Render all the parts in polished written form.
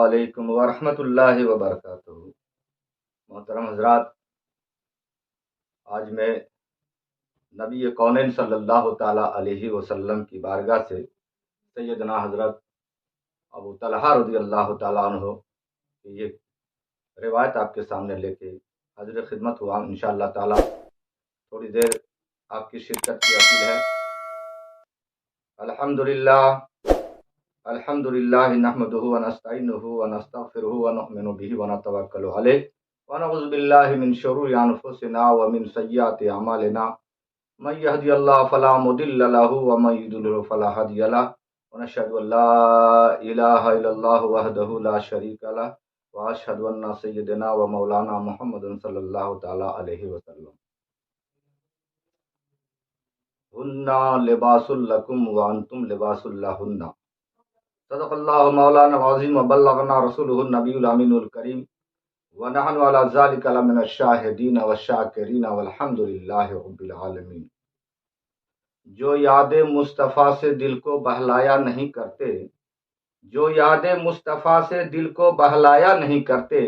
علیکم ورحمۃ اللہ وبرکاتہ۔ محترم حضرات، آج میں نبی کونین صلی اللہ تعالی علیہ وسلم کی بارگاہ سے سیدنا حضرت ابو طلحہ رضی اللہ تعالیٰ عنہ کی یہ روایت آپ کے سامنے لے کے حاضر خدمت ہوا۔ انشاءاللہ تعالی تھوڑی دیر آپ کی شرکت کی اپیل ہے۔ الحمدللہ نحمدہ ونستعینہ ونستغفرہ ونؤمن بہ ونتوکل علیہ ونعوذ باللہ من شرور انفسنا ومن سیئات اعمالنا من یہدی اللہ فلا مضل لہ ومن یضلل فلا ہادی لہ ونشہد ان لا الہ الا اللہ وحدہ لا شریک لہ واشہد ان سیدنا و مولانا محمد صلی اللہ تعالی علیہ وسلم۔ ہن لباس لکم وانتم لباس لہن، صدق اللہ مولانا العظیم وبلغنا رسولہ النبی الامین الکریم ونحن علی ذلک لمن الشاہدین والشاکرین والحمد للہ رب العالمین۔ جو یاد مصطفیٰ سے دل کو بہلایا نہیں کرتے، جو یاد مصطفیٰ سے دل کو بہلایا نہیں کرتے،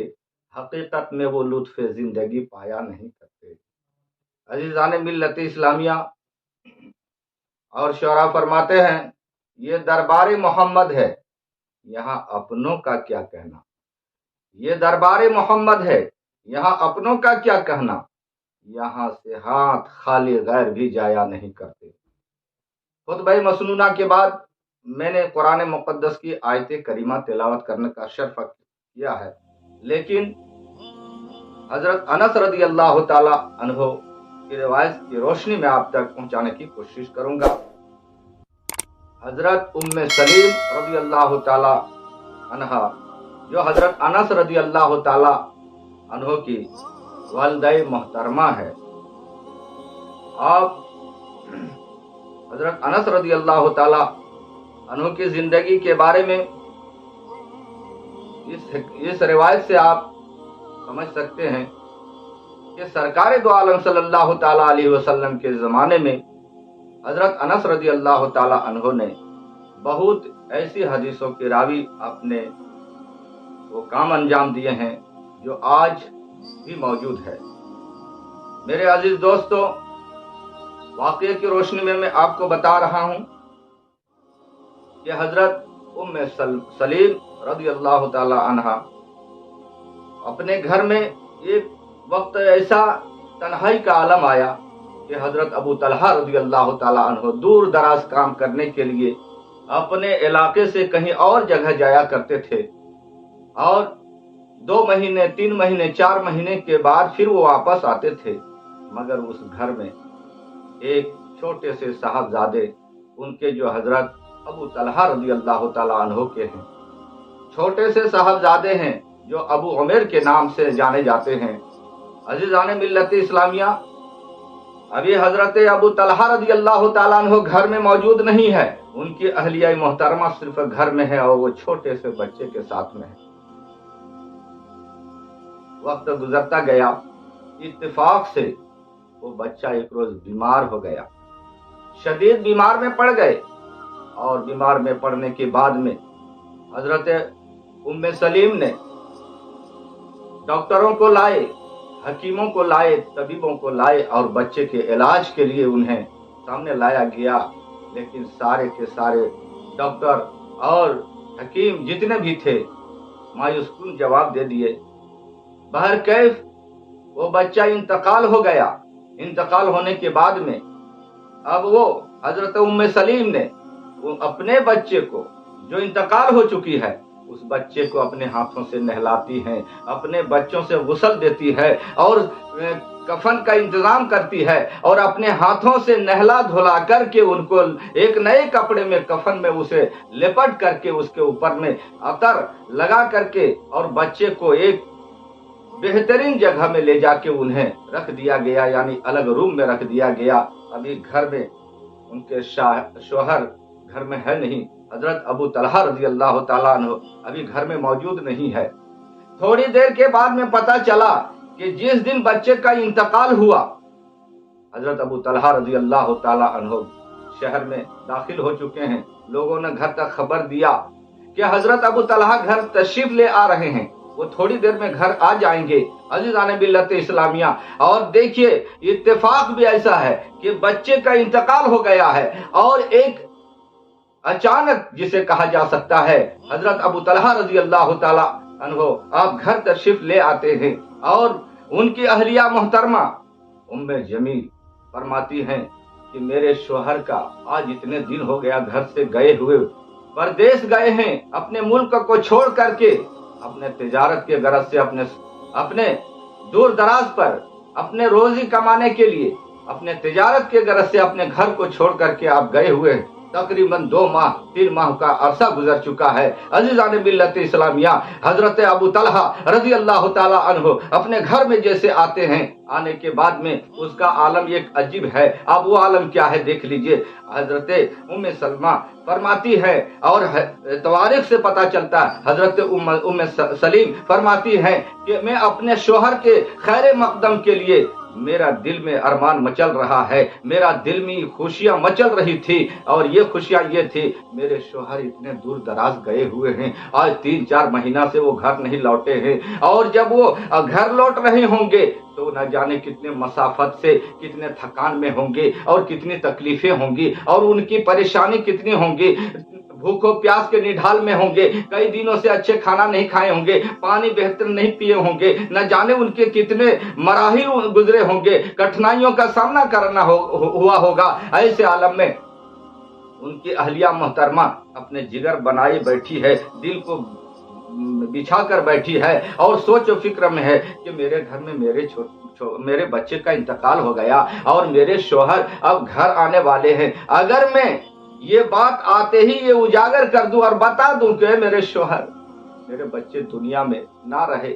حقیقت میں وہ لطف زندگی پایا نہیں کرتے۔ عزیزان ملت اسلامیہ اور شعراء فرماتے ہیں، یہ دربار محمد ہے، یہاں اپنوں کا کیا کہنا۔ یہ دربار محمد ہے، یہاں اپنوں کا کیا کہنا، یہاں سے ہاتھ خالی غیر بھی جایا نہیں کرتے۔ خطبہ مسنونہ کے بعد میں نے قرآن مقدس کی آیت کریمہ تلاوت کرنے کا شرف کیا ہے، لیکن حضرت انس رضی اللہ تعالی عنہ کی روایت کی روشنی میں آپ تک پہنچانے کی کوشش کروں گا۔ حضرت ام سلیم رضی اللہ تعالی عنہ، جو حضرت انس رضی اللہ تعالی عنہ کی والدہ محترمہ ہے، آپ حضرت انس رضی اللہ تعالی عنہ کی زندگی کے بارے میں اس روایت سے آپ سمجھ سکتے ہیں کہ سرکار دو عالم صلی اللہ تعالی علیہ وسلم کے زمانے میں حضرت انس رضی اللہ تعالی عنہ نے بہت ایسی حدیثوں کے راوی اپنے وہ کام انجام دیے ہیں جو آج بھی موجود ہے۔ میرے عزیز دوستو، واقعے کی روشنی میں آپ کو بتا رہا ہوں کہ حضرت ام سلیم رضی اللہ تعالی عنہ اپنے گھر میں ایک وقت ایسا تنہائی کا عالم آیا کہ حضرت ابو طلحہ رضی اللہ تعالی عنہ دور دراز کام کرنے کے لیے اپنے علاقے سے کہیں اور جگہ جایا کرتے تھے، اور 2 مہینے 3 مہینے 4 مہینے کے بعد پھر وہ واپس آتے تھے، مگر اس گھر میں ایک چھوٹے سے صاحبزادے، ان کے جو حضرت ابو طلحہ رضی اللہ تعالی عنہ کے ہیں، چھوٹے سے صاحبزادے ہیں جو ابو عمیر کے نام سے جانے جاتے ہیں۔ عزیزان ملت اسلامیہ، ابھی حضرت ابو طلحہ رضی اللہ تعالیٰ عنہ گھر میں موجود نہیں ہے، ان کی اہلیہ محترمہ صرف گھر میں ہے اور وہ چھوٹے سے بچے کے ساتھ میں ہے۔ وقت گزرتا گیا، اتفاق سے وہ بچہ ایک روز بیمار ہو گیا، شدید بیمار میں پڑ گئے، اور بیمار میں پڑنے کے بعد میں حضرت ام سلیم نے ڈاکٹروں کو لائے، حکیموں کو لائے، طبیبوں کو لائے، اور بچے کے علاج کے لیے انہیں سامنے لایا گیا، لیکن سارے کے سارے ڈاکٹر اور حکیم جتنے بھی تھے مایوس کن جواب دے دیے۔ بہرکیف وہ بچہ انتقال ہو گیا۔ انتقال ہونے کے بعد میں اب وہ حضرت ام سلیم نے اپنے بچے کو، جو انتقال ہو چکی ہے، اس بچے کو اپنے ہاتھوں سے نہلاتی ہیں، اپنے بچوں سے غسل دیتی ہے، اور کفن کا انتظام کرتی ہے، اور اپنے ہاتھوں سے نہلا دھلا کر کے ان کو ایک نئے کپڑے میں کفن میں اسے لپٹ کر کے اس کے اوپر میں عطر لگا کر کے اور بچے کو ایک بہترین جگہ میں لے جا کے انہیں رکھ دیا گیا، یعنی الگ روم میں رکھ دیا گیا۔ ابھی گھر میں ان کے شوہر گھر میں ہے نہیں، حضرت ابو طلحہ رضی اللہ تعالیٰ عنہ ابھی گھر میں موجود نہیں ہے۔ تھوڑی دیر کے بعد میں پتا چلا کہ جس دن بچے کا انتقال ہوا، حضرت ابو طلحہ رضی اللہ تعالیٰ عنہ شہر میں داخل ہو چکے ہیں۔ لوگوں نے گھر تک خبر دیا कि हजरत अबू तलहा घर तशरीफ ले आ रहे हैं, वो थोड़ी देर में घर आ जाएंगे। अजीज़ान मिल्लत इस्लामिया, और देखिए इत्तेफाक भी ऐसा है कि बच्चे का इंतकाल हो गया है और एक अचानक जिसे कहा जा सकता है हजरत अबू तलहा रजी अल्लाह ताला अन्हो आप घर तशरीफ ले आते हैं और उनकी अहलिया मोहतरमा उम्मे जमील फरमाती हैं कि मेरे शोहर का आज इतने दिन हो गया घर से गए हुए, परदेश गए हैं, अपने मुल्क को छोड़ करके अपने तिजारत के गरज से अपने दूर दराज पर अपने रोजी कमाने के लिए अपने तिजारत के गरज से अपने घर को छोड़ करके आप गए हुए हैं। तकरीबन 2 माह 3 माह का अरसा गुजर चुका है। अजीज़ान मिल्लत इस्लामिया, हजरत अबू तलहा रजी अल्लाह ताला अन्हो अपने घर में जैसे आते हैं, आने के बाद में उसका आलम एक अजीब है। अब वो आलम क्या है देख लीजिए। हजरत उम्मे सलमा फरमाती है और तवारीख से पता चलता है, हजरत उम्मे सलीम फरमाती है कि मैं अपने शोहर के खैर मकदम के लिए मेरा दिल में अरमान मचल रहा है, मेरा दिल में खुशियां मचल रही थी, और ये खुशियां ये थी मेरे शोहर इतने दूर दराज गए हुए हैं, आज 3-4 महीना से वो घर नहीं लौटे हैं, और जब वो घर लौट रहे होंगे तो न जाने कितने मसाफत से कितने थकान में होंगे और कितनी तकलीफें होंगी और उनकी परेशानी कितनी होंगी, भूखों प्यास के निढाल में होंगे, कई दिनों से अच्छे खाना नहीं खाए होंगे, पानी बेहतर नहीं पिए होंगे, न जाने उनके कितने मराहिल गुजरे होंगे, कठिनाइयों का सामना करना हुआ होगा। ऐसे आलम में उनकी अहलिया मोहतरमा अपने जिगर बनाए बैठी है, दिल को बिछा कर बैठी है और सोच और फिक्र में है कि मेरे घर में मेरे बच्चे का इंतकाल हो गया और मेरे शोहर अब घर आने वाले हैं। अगर मैं ये बात आते ही ये उजागर कर दूं और बता दूं कि मेरे शोहर मेरे बच्चे दुनिया में ना रहे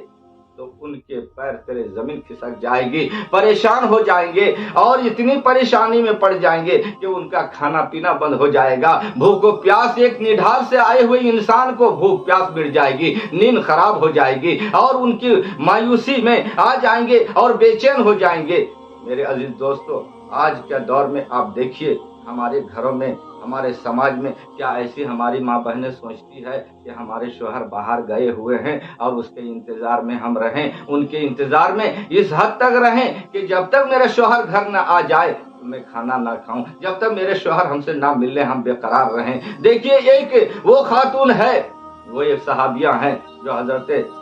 तो उनके पैर तेरे जमीन खिसक जाएगी, परेशान हो जाएंगे और इतनी परेशानी में पड़ जाएंगे कि उनका खाना पीना बंद हो जाएगा, भूखो प्यास, एक निढाल से आए हुए इंसान को भूख प्यास मिट जाएगी, नींद खराब हो जाएगी और उनकी मायूसी में आ जाएंगे और बेचैन हो जाएंगे। मेरे अजीज दोस्तों, आज के दौर में आप देखिए हमारे घरों में, हमारे समाज में क्या ऐसी हमारी माँ बहनें सोचती है कि हमारे शोहर बाहर गए हुए हैं और उसके इंतजार में हम रहें, उनके इंतजार में इस हद तक रहें कि जब तक मेरा शोहर घर न आ जाए मैं खाना ना खाऊं, जब तक मेरे शोहर हमसे ना मिलने हम बेकरार रहें। देखिए एक वो खातून है, वो एक सहाबिया हैं जो हजरत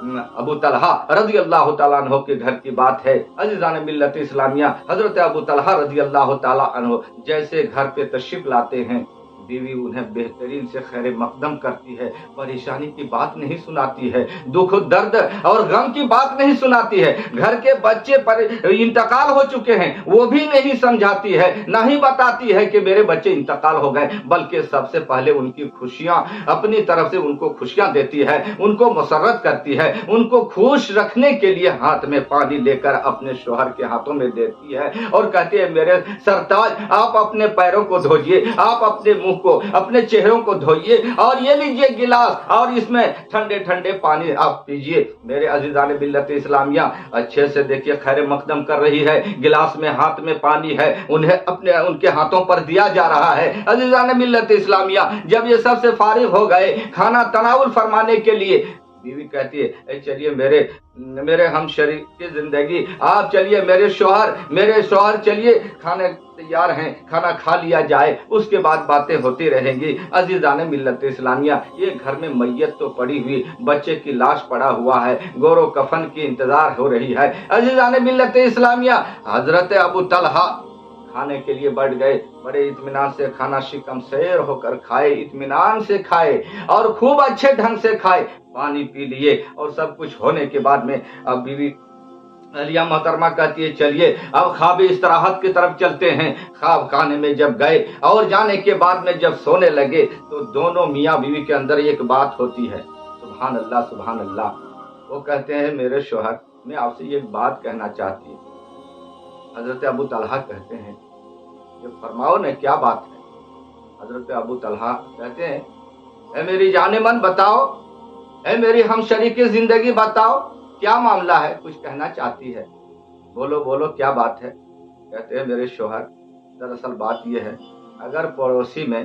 अबू तलहा रजी अल्लाह ताला अन्हो के घर की बात है। अजीज़ान मिल्लत इस्लामिया, हजरत अबू तलहा रजी अल्लाह ताला अन्हो जैसे घर पे तशरीफ लाते हैं, बीवी उन्हें बेहतरीन से खैर मकदम करती है, परेशानी की बात नहीं सुनाती है, दुख दर्द और गम की बात नहीं सुनाती है, घर के बच्चे पर इंतकाल हो चुके हैं वो भी नहीं समझाती है, ना ही बताती है कि मेरे बच्चे इंतकाल हो गए, बल्कि सबसे पहले उनकी खुशियां अपनी तरफ से उनको खुशियां देती है, उनको मसरत करती है, उनको खुश रखने के लिए हाथ में पानी लेकर अपने शोहर के हाथों में देती है और कहती है मेरे सरताज आप अपने पैरों को धोइए, आप अपने मुंह को, अपने चेहरों को धोइए और ये लीजिए गिलास और इसमें ठंडे ठंडे पानी आप पीजिए। मेरे अजीज़ान मिल्लत इस्लामिया, अच्छे से देखिए खैर मकदम कर रही है, गिलास में हाथ में पानी है, उन्हें अपने उनके हाथों पर दिया जा रहा है। अजीज़ान मिल्लत इस्लामिया, जब ये सबसे फारिग हो गए खाना तनाउल फरमाने के लिए, बीवी कहती है चलिए मेरे हम शरीक की जिंदगी, आप चलिए मेरे शोहर चलिए, खाने तैयार हैं, खाना खा लिया जाए, उसके बाद बातें होती रहेंगी। अजीज़ान मिल्लत इस्लामिया, ये घर में मैयत तो पड़ी हुई, बच्चे की लाश पड़ा हुआ है, गोरो कफन की इंतजार हो रही है। अजीज़ान मिल्लत इस्लामिया, हजरत अबू तलहा खाने के लिए बैठ गए, बड़े इत्मीनान से खाना शिकम शेर होकर खाए, इत्मीनान से खाए और खूब अच्छे ढंग से खाए, पानी पी लिए और सब कुछ होने के बाद में अब बीवी अलिया मोहतरमा कहती है चलिए अब ख्वाब इस्तराहत की तरफ चलते हैं। ख्वाब खाने में जब गए और जाने के बाद में जब सोने लगे तो दोनों मियाँ बीवी के अंदर एक बात होती है, सुभान अल्लाह सुभान अल्लाह। वो कहते हैं मेरे शोहर मैं आपसे एक बात कहना चाहती हूँ। हजरत अबू तलहा कहते हैं ये फरमाओ ने क्या बात है। हजरत अबू तलहा कहते हैं ए मेरी जाने मन बताओ, ए मेरी हम शरीके जिंदगी बताओ क्या मामला है, कुछ कहना चाहती है, बोलो बोलो क्या बात है। कहते हैं मेरे शोहर दरअसल बात यह है, अगर पड़ोसी में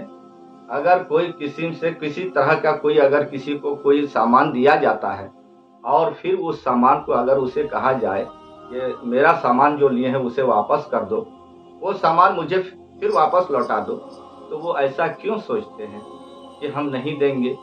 अगर कोई किसी से किसी तरह का कोई अगर किसी को कोई सामान दिया जाता है और फिर उस सामान को अगर उसे कहा जाए कि मेरा सामान जो लिए हैं उसे वापस कर दो, वो सामान मुझे फिर वापस लौटा दो, तो वो ऐसा क्यों सोचते हैं कि हम नहीं देंगे,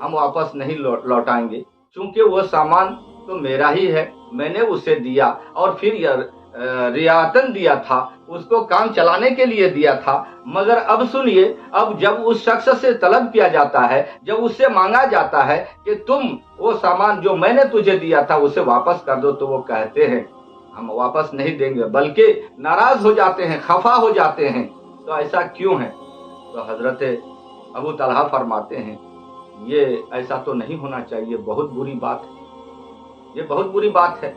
हम वापस नहीं लौटाएंगे, क्योंकि वो सामान तो मेरा ही है, मैंने उसे दिया और फिर रियातन दिया था, उसको काम चलाने के लिए दिया था। मगर अब सुनिए, अब जब उस शख्स से तलब किया जाता है, जब उससे मांगा जाता है कि तुम वो सामान जो मैंने तुझे दिया था उसे वापस कर दो, तो वो कहते हैं हम वापस नहीं देंगे, बल्कि नाराज हो जाते हैं, खफा हो जाते हैं। तो ऐसा क्यों है? तो हजरत अबू तलहा फरमाते हैं ये ऐसा तो नहीं होना चाहिए, बहुत बुरी बात है, ये बहुत बुरी बात है।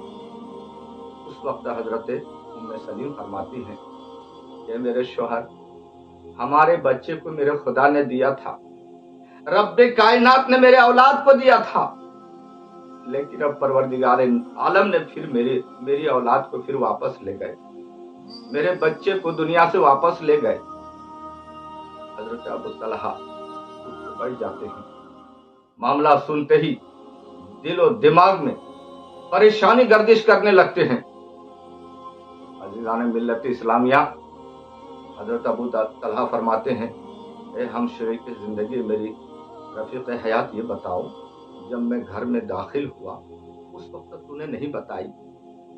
उस वक्त हजरत उम्मे सलीम फरमाती हैं कि मेरे शौहर, हमारे बच्चे को मेरे खुदा ने दिया था, रब्बे कायनात ने मेरे औलाद को दिया था, लेकिन अब परवरदिगार आलम ने फिर मेरी औलाद को फिर वापस ले गए, मेरे बच्चे को दुनिया से वापस ले गए। हजरत अबू तलहा बैठ जाते हैं। मामला सुनते ही दिलो दिमाग में परेशानी गर्दिश करने लगते हैं। अजीज़ान मिल्लत इस्लामिया, हजरत अबू तलहा फरमाते हैं, ए हम शरीक जिंदगी मेरी रफीक हयात, ये बताओ जब मैं घर में दाखिल हुआ उस वक्त तूने नहीं बताई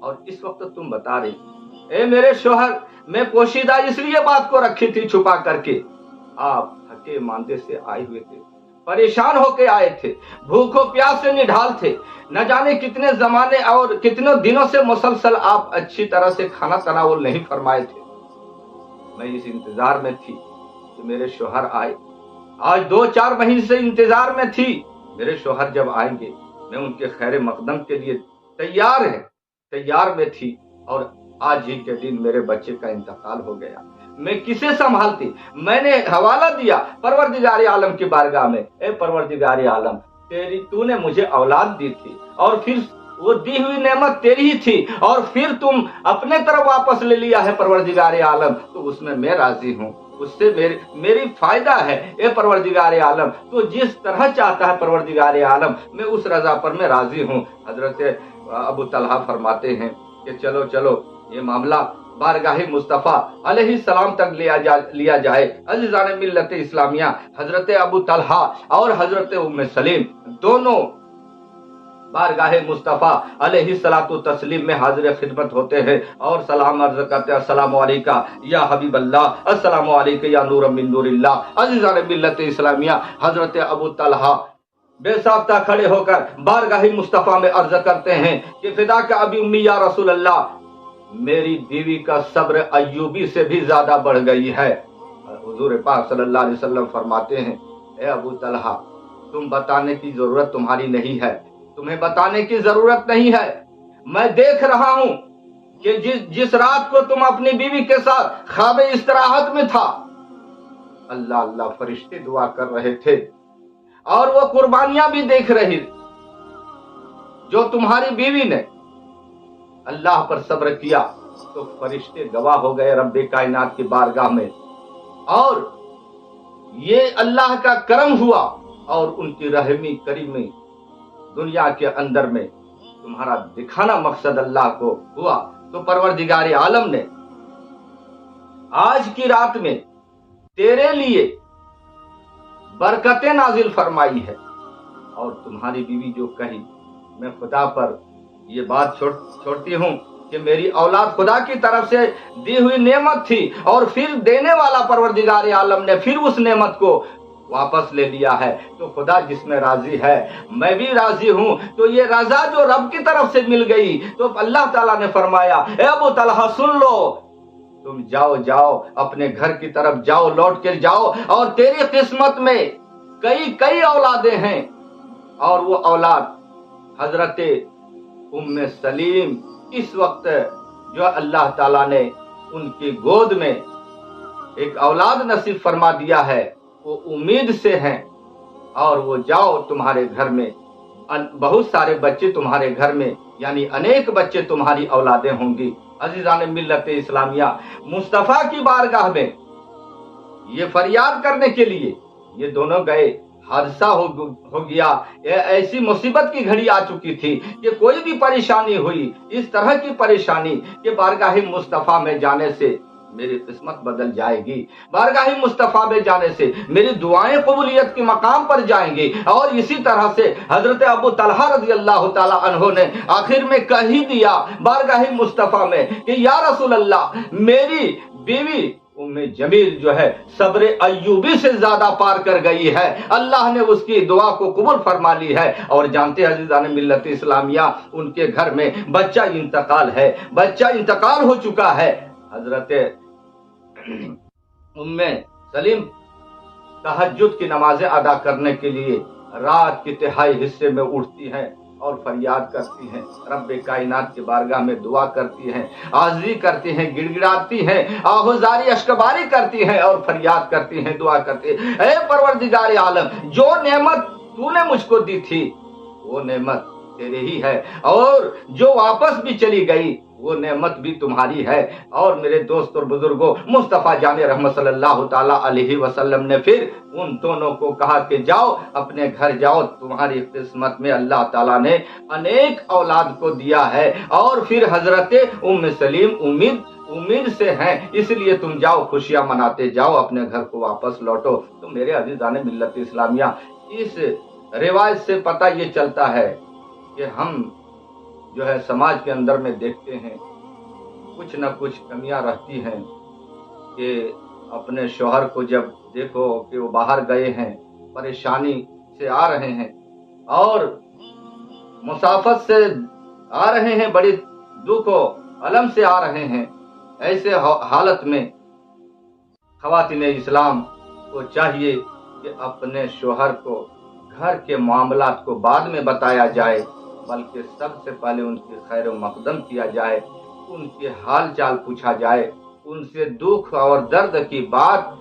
और इस वक्त तुम बता रही। ए मेरे शोहर, मैं पोशीदा इसलिए बात को रखी थी छुपा करके, आप थके मांदे से आए हुए थे, परेशान होके आए थे, भूखो प्यास से निढाल थे, न जाने कितने जमाने और कितने दिनों से मुसलसल आप अच्छी तरह से खाना तनावुल नहीं फरमाए थे। मैं इस इंतजार में थी कि मेरे शोहर आए, आज 2-4 महीने से इंतजार में थी, मेरे शोहर जब आएंगे मैं उनके खैर मकदम के लिए तैयार में थी, और आज ही के दिन मेरे बच्चे का इंतकाल हो गया। मैं किसे संभालती? मैंने हवाला दिया परवरदिगार आलम की बारगाह में, ए परवरदिगार आलम, तूने मुझे औलाद दी थी और फिर वो दी हुई नेमत तेरी ही थी और फिर तुम अपने तरफ वापस ले लिया है परवरदिगार आलम, तो उसमें मैं राजी हूँ, उससे मेरी फायदा है। ए परवरदिगार आलम, तो जिस तरह चाहता है परवरदिगार आलम, मैं उस रजा पर मैं राजी हूँ। हजरत अबू तलहा फरमाते हैं कि चलो चलो ये मामला बारगाहे मुस्तफा अलैहि सलाम तक लिया जाए। अजीज़ान मिल्लत इस्लामिया, हजरत अबू तलहा और हजरत उम्मे सलीम दोनों बारगाहे मुस्तफा अलैहि सलातु तस्लीम में हाजिर खिदमत होते हैं और सलाम अर्ज करते हैं, अस्सलामु अलैका या हबीब अल्लाह, अस्सलामु अलैका या नूर मिन नूरिल्लाह। अजीज़ान मिल्लत इस्लामिया, हजरत अबू तलहा बेसाख्ता खड़े होकर बारगाहे मुस्तफा में अर्ज करते हैं कि फिदा का अबी उम्मी या रसूल अल्लाह, मेरी बीवी का सब्र अय्यूबी से भी ज्यादा बढ़ गई है। हुजूर पाक सल्लल्लाहु अलैहि वसल्लम फरमाते हैं, ए अबू तलहा, तुम बताने की जरूरत तुम्हारी नहीं है, तुम्हें बताने की जरूरत नहीं है। मैं देख रहा हूं कि जिस रात को तुम अपनी बीवी के साथ ख्वाब इस्तराहत में था, अल्लाह अल्लाह फरिश्ते दुआ कर रहे थे और वो कुर्बानियां भी देख रही, जो तुम्हारी बीवी ने अल्लाह पर सब्र किया तो फरिश्ते गवाह हो गए रब्बे कायनात की बारगाह में, और ये अल्लाह का करम हुआ और उनकी रहमी करीमी दुनिया के अंदर में तुम्हारा दिखाना मकसद अल्लाह को हुआ। तो परवरदिगार आलम ने आज की रात में तेरे लिए बरकतें नाजिल फरमाई है, और तुम्हारी बीवी जो कही, मैं खुदा पर ये बात छोड़ती हूँ कि मेरी औलाद खुदा की तरफ से दी हुई नेमत थी और फिर देने वाला परवरदिगार आलम ने फिर उस नेमत को वापस ले लिया है। तो खुदा जिसमें राजी है मैं भी राजी हूँ। तो ये रजा जो रब की तरफ से मिल गई, तो अल्लाह ताला ने फरमाया, ए अबू तलहा सुन लो, तुम जाओ अपने घर की तरफ जाओ, लौट कर जाओ, और तेरी किस्मत में कई औलादें हैं, और वो औलाद हजरत उम्मे सलीम इस वक्त जो अल्लाह ताला ने उनकी गोद में एक औलाद नसीब फरमा दिया है, वो उम्मीद से हैं, और वो जाओ तुम्हारे घर में बहुत सारे बच्चे, तुम्हारे घर में यानी अनेक बच्चे तुम्हारी औलादें होंगी। अजीज़ान मिल्लत इस्लामिया, मुस्तफ़ा की बारगाह में ये फरियाद करने के लिए, ये दोनों गए, हादसा हो गया। ऐसी मुसीबत की घड़ी आ चुकी थी कि कोई भी परेशानी हुई, इस तरह की परेशानी कि बारगाह मुस्तफ़ा में जाने से मेरी किस्मत बदल जाएगी, बारगाह मुस्तफ़ा में जाने से मेरी दुआएं कबूलियत के मकाम पर जाएंगी। और इसी तरह से हजरत अबू तलहा रज़ी अल्लाह ताला अन्हो ने आखिर में कह ही दिया बारगाह मुस्तफ़ा में कि या रसूल अल्लाह, मेरी बीवी उम्मे जमील जो है सब्र अय्यूबी से ज्यादा पार कर गई है, अल्लाह ने उसकी दुआ को कबूल फरमा ली है। और जानते हैं अज़ीज़ान मिल्लत इस्लामिया, उनके घर में बच्चा इंतकाल हो चुका है। हजरत उम्मे सलीम तहज्जुद की नमाजें अदा करने के लिए रात के तिहाई हिस्से में उठती हैं और फरियाद करती हैं, रब्बे कायनात की बारगाह में दुआ करती हैं, आज़री करती हैं, गिड़गिड़ाती हैं, आहुजारी अश्कबारी करती हैं और फरियाद करती हैं, दुआ करती हैं, ऐ परवरदिगार आलम, जो नेमत तूने मुझको दी थी वो नेमत तेरे ही है, और जो वापस भी चली गई वो नेमत भी तुम्हारी है। और मेरे दोस्त और बुजुर्गों, मुस्तफ़ा जाने रहमत सल्लल्लाहु ताला अलैहि वसल्लम ने फिर उन दोनों को कहा कि जाओ अपने घर जाओ, तुम्हारी किस्मत में अल्लाह ताला ने अनेक औलाद को दिया है। और फिर हजरत उम्म सलीम उम्मीद से हैं, इसलिए तुम जाओ, खुशियां मनाते जाओ, अपने घर को वापस लौटो। तो मेरे अज़ीज़ान मिल्लत इस्लामिया, इस रिवाज से पता ये चलता है कि हम जो है समाज के अंदर में देखते हैं कुछ न कुछ कमियां रहती हैं कि अपने शौहर को जब देखो कि वो बाहर गए हैं, परेशानी से आ रहे हैं और मुसाफत से आ रहे हैं, बड़ी दुख और अलम से आ रहे हैं, ऐसे हालत में ख़वातीन इस्लाम को चाहिए कि अपने शौहर को घर के मामलात को बाद में बताया जाए, बल्कि सबसे पहले उनकी खैर मकदम किया जाए, उनके हाल चाल पूछा जाए, उनसे दुख और दर्द की बात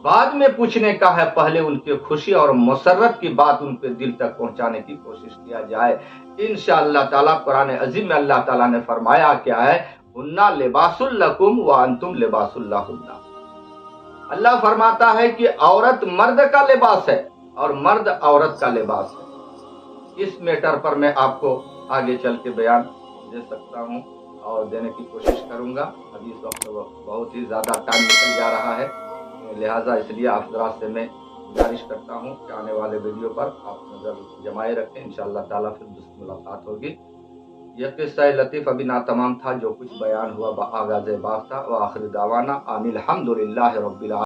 बाद में पूछने का है, पहले उनकी खुशी और मुसर्रत की बात उनके दिल तक पहुंचाने की कोशिश किया जाए। इंशाअल्लाह ताला कुरान अजीम में अल्लाह ताला ने फरमाया क्या है, हुन्ना लिबासुल लकुम व अंतुम लिबासुल लहुन्ना। अल्लाह फरमाता है कि औरत मर्द का लिबास है और मर्द औरत का लिबास है। इस मैटर पर मैं आपको आगे चल के बयान दे सकता हूँ और देने की कोशिश करूँगा। अभी इस वक्त बहुत ही ज़्यादा टाइम निकल जा रहा है, लिहाजा इसलिए आप हज़रात से मैं गुजारिश करता हूँ कि आने वाले वीडियो पर आप नज़र जमाए रखें। इंशाअल्लाह ताला फिर दोस्त मुलाकात होगी। यह किस्सा लतीफ़ अभी ना तमाम था, जो कुछ बयान हुआ आगाज़ बात था। व आखिर दावाना अनिल हम्दुलिल्लाहि रब्बिल आलमीन।